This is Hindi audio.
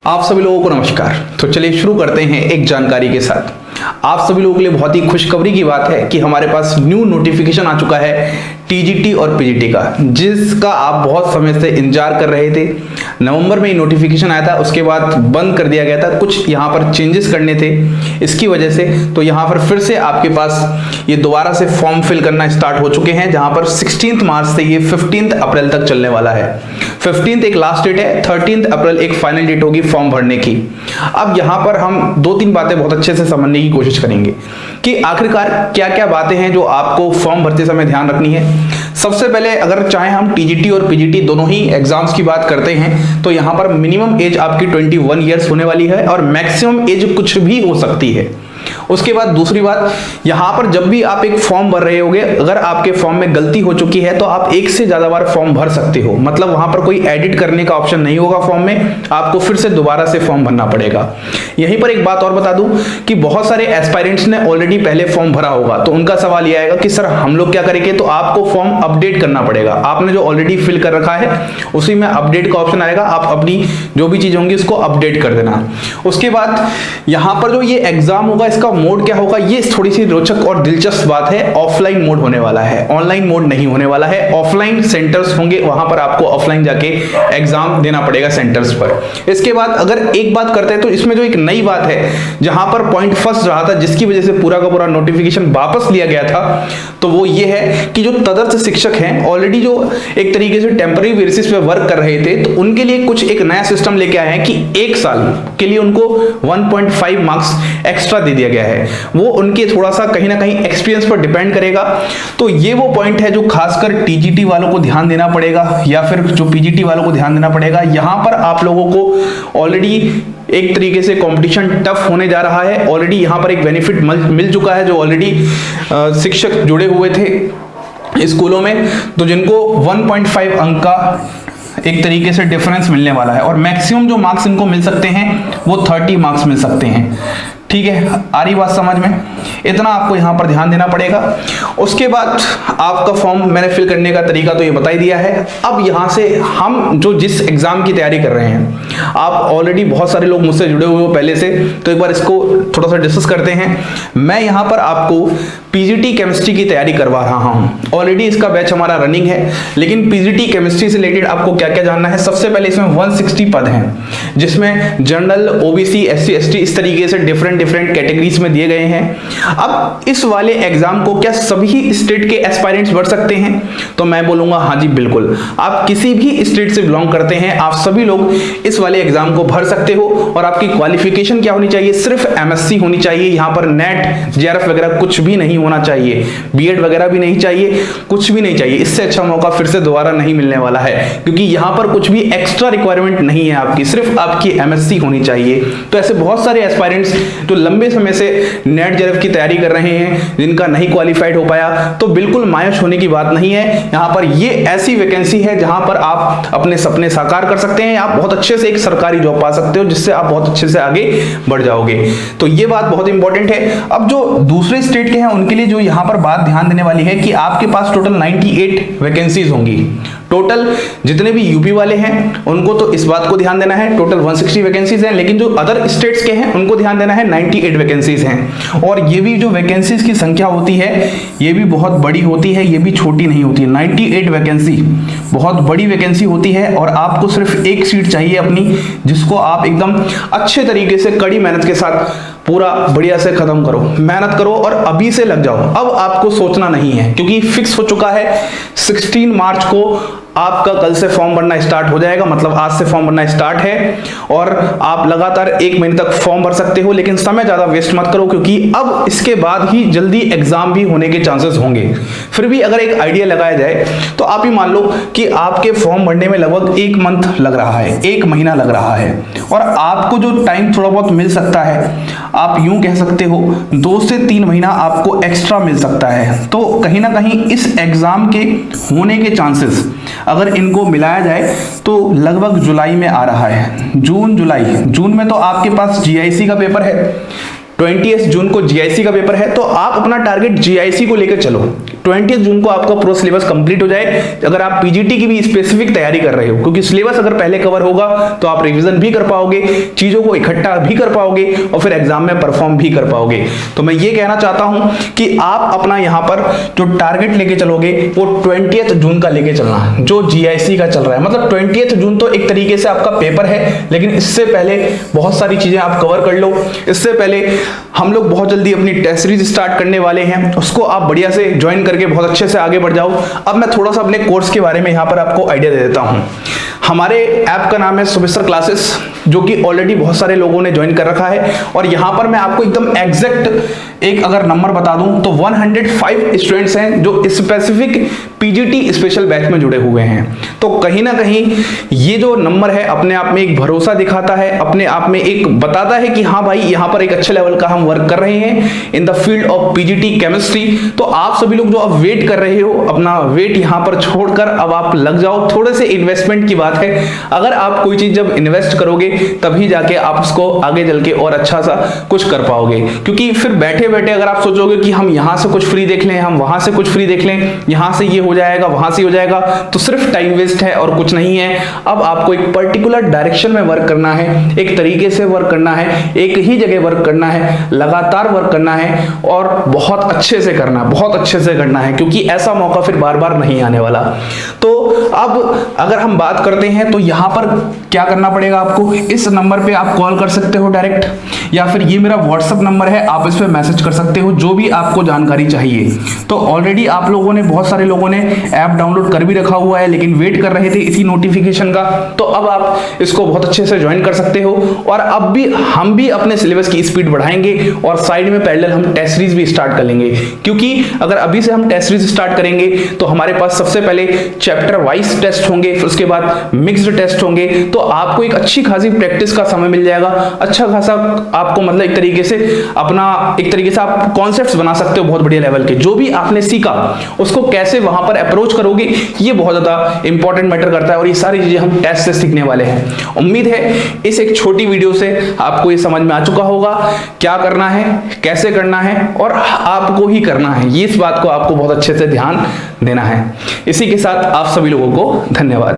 आप सभी लोगों को नमस्कार। तो चलिए शुरू करते हैं एक जानकारी के साथ। आप सभी लोगों के लिए बहुत ही खुशखबरी की बात है कि हमारे पास न्यू नोटिफिकेशन आ चुका है टीजीटी और पीजीटी का, जिसका आप बहुत समय से इंतजार कर रहे थे। नवंबर में ये नोटिफिकेशन आया था, उसके बाद बंद कर दिया गया था, कुछ यहाँ पर चेंजेस करने थे इसकी वजह से। तो यहाँ पर फिर से आपके पास ये दोबारा से फॉर्म फिल करना स्टार्ट हो चुके हैं, जहाँ पर 16 मार्च से ये 15 अप्रैल तक चलने वाला है। 15 एक लास्ट डेट है, 13 अप्रैल एक फाइनल डेट होगी फॉर्म भरने की। अब यहाँ पर हम 2-3 बातें बहुत अच्छे से समझने की कोशिश करेंगे कि आखिरकार क्या क्या बातें हैं जो आपको फॉर्म भरते समय ध्यान रखनी है। सबसे पहले अगर चाहे हम टीजीटी और पीजीटी दोनों ही एग्जाम्स की बात करते हैं तो यहाँ पर मिनिमम एज आपकी 21 ईयर्स होने वाली है और मैक्सिमम एज कुछ भी हो सकती है। उसके बाद दूसरी बात, यहां पर जब भी आप एक फॉर्म भर रहे होगे, अगर आपके फॉर्म में गलती हो चुकी है तो आप एक से ज्यादा बार फॉर्म भर सकते हो। मतलब वहां पर कोई एडिट करने का ऑप्शन नहीं होगा फॉर्म में, आपको फिर से दोबारा से फॉर्म भरना पड़ेगा। यहीं पर एक बात और बता दूं कि बहुत सारे एस्पायरेंट्स ने ऑलरेडी पहले फॉर्म भरा होगा, तो उनका सवाल यह आएगा कि सर हम लोग क्या करेंगे। तो आपको फॉर्म अपडेट करना पड़ेगा। आपने जो ऑलरेडी फिल कर रखा है उसी में अपडेट का ऑप्शन आएगा, आप अपनी जो भी चीज होंगी उसको अपडेट कर देना। उसके बाद यहां पर जो ये एग्जाम होगा इसका मोड क्या होगा, ये थोड़ी सी रोचक और दिलचस्प बात है। ऑफलाइन मोड होने वाला है, ऑनलाइन मोड नहीं होने वाला है। ऑफलाइन सेंटर्स होंगे, वहां पर आपको ऑफलाइन जाके एग्जाम देना पड़ेगा सेंटर्स पर। इसके बाद अगर एक बात करते हैं तो इसमें जो एक नई बात है, जहां पर पॉइंट फंस रहा था, जिसकी वजह से पूरा का पूरा नोटिफिकेशन वापस लिया गया था, तो वो ये है कि जो तदर्थ शिक्षक हैं ऑलरेडी जो एक तरीके से टेम्पररी बेसिस पे वर्क कर रहे थे, तो उनके लिए कुछ एक नया सिस्टम लेके आए हैं कि 1 साल के लिए उनको 1.5 मार्क्स एक्स्ट्रा दे दिया गया है। वो उनके थोड़ा सा कहीं ना कहीं एक्सपीरियंस पर डिपेंड करेगा। तो ये वो पॉइंट है जो खासकर टीजीटी वालों को ध्यान देना पड़ेगा या फिर जो पीजीटी वालों को ध्यान देना पड़ेगा। यहां पर आप लोगों को ऑलरेडी एक तरीके से कंपटीशन टफ होने जा रहा है। ऑलरेडी यहां पर एक बेनिफिट मिल चुका है, जो ऑलरेडी शिक्षक जुड़े हुए थे स्कूलों में, तो जिनको 1.5 अंक का एक तरीके से डिफरेंस मिलने वाला है और मैक्सिमम जो मार्क्स इनको मिल सकते हैं वो 30 मार्क्स मिल सकते हैं। ठीक है, आ रही बात समझ में? इतना आपको यहां पर ध्यान देना पड़ेगा। उसके बाद आपका फॉर्म मैंने फिल करने का तरीका तो ये बता ही दिया है। अब यहां से हम जो जिस एग्जाम की तैयारी कर रहे हैं, आप ऑलरेडी बहुत सारे लोग मुझसे जुड़े हुए हो पहले से, तो एक बार इसको थोड़ा सा डिस्कस करते हैं। मैं यहां पर आपको पीजीटी केमिस्ट्री की तैयारी करवा रहा हूं। ऑलरेडी इसका बैच हमारा रनिंग है, लेकिन पीजीटी केमिस्ट्री से रिलेटेड आपको क्या क्या जानना है। सबसे पहले इसमें 160 पद हैं, जिसमें जनरल, ओबीसी, एससी, एसटी इस तरीके से डिफरेंट कैटेगरीज में दिए गए हैं। अब इस वाले एग्जाम को क्या सभी स्टेट के एस्पायरेंट्स भर सकते हैं? तो मैं बोलूंगा हाँ जी बिल्कुल। आप किसी भी स्टेट से बिलोंग करते हैं, आप सभी लोग इस वाले एग्जाम को भर सकते हो। और आपकी क्वालिफिकेशन क्या होनी चाहिए? सिर्फ एमएससी होनी चाहिए। यहां पर नेट, जेआरएफ वगैरह कुछ भी नहीं होना चाहिए, बीएड वगैरह भी नहीं चाहिए, कुछ भी नहीं चाहिए। इससे अच्छा मौका फिर से दोबारा नहीं मिलने वाला है, क्योंकि यहां पर कुछ भी एक्स्ट्रा रिक्वायरमेंट नहीं है आपकी, सिर्फ आपकी एमएससी होनी चाहिए। तो ऐसे बहुत सारे एस्पायरेंट्स जो लंबे समय से नेट जेआरएफ की तैयारी कर रहे हैं, जिनका नहीं क्वालिफाइड हो पाया, तो बिल्कुल मायूस होने की बात नहीं है। यहां पर ये ऐसी वैकेंसी है जहां पर आप अपने सपने साकार कर सकते हैं, आप बहुत अच्छे से एक सरकारी जॉब पा सकते हो, जिससे आप बहुत अच्छे से आगे बढ़ जाओगे। तो ये बात बहुत इंपॉर्टेंट है। अब जो दूसरे स्टेट के हैं उनके लिए जो यहां पर बात ध्यान देने वाली है कि आपके पास टोटल 98 वैकेंसीज होंगी। टोटल जितने भी यूपी वाले हैं उनको तो इस बात को ध्यान देना है, टोटल 160 वैकेंसीज हैं, लेकिन जो अदर स्टेट्स के हैं उनको ध्यान देना है, 98 वैकेंसीज हैं। और ये भी जो वैकेंसीज की संख्या होती है ये भी बहुत बड़ी होती है, ये भी छोटी नहीं होती है। 98 वैकेंसी बहुत बड़ी वैकेंसी होती है और आपको सिर्फ एक सीट चाहिए अपनी, जिसको आप एकदम अच्छे तरीके से कड़ी मेहनत के साथ पूरा बढ़िया से खत्म करो, मेहनत करो और अभी से लग जाओ। अब आपको सोचना नहीं है, क्योंकि फिक्स हो चुका है 16 मार्च को आपका कल से फॉर्म भरना स्टार्ट हो जाएगा। मतलब आज से फॉर्म भरना स्टार्ट है और आप लगातार 1 महीने तक फॉर्म भर सकते हो, लेकिन समय ज्यादा वेस्ट मत करो, क्योंकि अब इसके बाद ही जल्दी एग्जाम भी होने के चांसेस होंगे। फिर भी अगर एक आइडिया लगाया जाए तो आप ही मान लो कि आपके फॉर्म भरने में लगभग 1 मंथ लग रहा है, 1 महीना लग रहा है, और आपको जो टाइम थोड़ा बहुत मिल सकता है, आप यूं कह सकते हो 2 से 3 महीना आपको एक्स्ट्रा मिल सकता है। तो कहीं ना कहीं इस एग्जाम के होने के चांसेस अगर इनको मिलाया जाए तो लगभग जुलाई में आ रहा है, जून में तो आपके पास जीआईसी का पेपर है, 20 जून को जीआईसी का पेपर है। तो आप अपना टारगेट जीआईसी को लेकर चलो। 20 जून को आपका पूरा सिलेबस कंप्लीट हो जाए, अगर आप पीजीटी की भी स्पेसिफिक तैयारी कर रहे हो, क्योंकि सिलेबस अगर पहले कवर होगा तो आप रिवीजन भी कर पाओगे, चीजों को इकट्ठा भी कर पाओगे और फिर एग्जाम में परफॉर्म भी कर पाओगे। तो मैं ये कहना चाहता हूं कि आप अपना यहां पर जो टारगेट लेके चलोगे वो 20 जून का लेके चलना है, जो जीआईसी का चल रहा है। मतलब 20 जून तो एक तरीके से आपका पेपर है, लेकिन इससे पहले बहुत सारी चीजें आप कवर कर लो। इससे पहले हम लोग बहुत जल्दी अपनी टेस्ट सीरीज स्टार्ट करने वाले हैं, उसको आप बढ़िया से ज्वाइन करके बहुत अच्छे से आगे बढ़ जाओ। अब मैं थोड़ा सा अपने कोर्स के बारे में यहां पर आपको आइडिया दे देता हूं। हमारे ऐप का नाम है सुमिस्टर क्लासेस, जो कि ऑलरेडी बहुत सारे लोगों ने ज्वाइन कर रखा है। और यहां पर मैं आपको एकदम एग्जैक्ट एक अगर नंबर बता दूं तो 105 स्टूडेंट्स हैं जो स्पेसिफिक पीजीटी स्पेशल बैच में जुड़े हुए हैं। तो कहीं ना कहीं ये जो नंबर है अपने आप में एक भरोसा दिखाता है, अपने आप में एक बताता है कि हाँ भाई यहां पर एक अच्छे लेवल का हम वर्क कर रहे हैं in the field of PGT chemistry. तो आप सभी लोग जो अब वेट कर रहे हो, अपना वेट यहां पर छोड़कर अब आप लग जाओ। थोड़े से इन्वेस्टमेंट की बात है, अगर आप कोई चीज जब इन्वेस्ट करोगे तभी जाके आप उसको आगे चल के और अच्छा सा कुछ कर पाओगे। क्योंकि फिर बैठे बैठे अगर आप सोचोगे कि हम यहां से कुछ फ्री देख लें, हम वहां से कुछ फ्री देख लें, यहां से ये हो जाएगा वहां से हो जाएगा, तो सिर्फ टाइम वेस्ट है और कुछ नहीं है। अब आपको एक पर्टिकुलर डायरेक्शन में वर्क करना है, एक तरीके से वर्क करना है, एक ही जगह वर्क करना है, लगातार वर्क करना है और बहुत अच्छे से करना है, बहुत अच्छे से करना है, क्योंकि ऐसा मौका फिर बार बार नहीं आने वाला। तो अब अगर हम बात करते हैं तो यहां पर क्या करना पड़ेगा आपको, इस नंबर पे आप कॉल कर सकते हो डायरेक्ट, या फिर ये मेरा व्हाट्सएप नंबर है, आप इस पे मैसेज कर सकते हो जो भी आपको जानकारी चाहिए। तो ऑलरेडी आप लोगों ने, बहुत सारे लोगों ने ऐप डाउनलोड कर भी रखा हुआ है, लेकिन वेट कर रहे थे इसी नोटिफिकेशन का। तो अब आप इसको बहुत अच्छे से ज्वाइन कर सकते हो। और अब भी हम भी अपने सिलेबस की स्पीड बढ़ाएंगे और साइड में पैरेलल हम टेस्ट सीरीज भी स्टार्ट कर लेंगे। क्योंकि अगर अभी से हम टेस्ट सीरीज स्टार्ट करेंगे तो हमारे पास सबसे पहले चैप्टर वाइज टेस्ट होंगे, फिर उसके बाद मिक्स्ड टेस्ट होंगे। तो आपको एक अच्छी खासी प्रैक्टिस का समय मिल जाएगा, अच्छा खासा आपको मतलब एक तरीके से आप कॉन्सेप्ट्स बना सकते हो बहुत बढ़िया लेवल के। जो भी आपने सीखा उसको कैसे वहां पर अप्रोच करोगे, ये बहुत ज्यादा इंपॉर्टेंट मैटर करता है। और ये सारी चीजें हम टेस्ट से सीखने वाले हैं। उम्मीद है इस एक छोटी वीडियो से आपको ये समझ में आ चुका होगा क्या करना है, कैसे करना है और आपको ही करना है। ये इस बात को आपको बहुत अच्छे से ध्यान देना है। इसी के साथ आप सभी लोगों को धन्यवाद।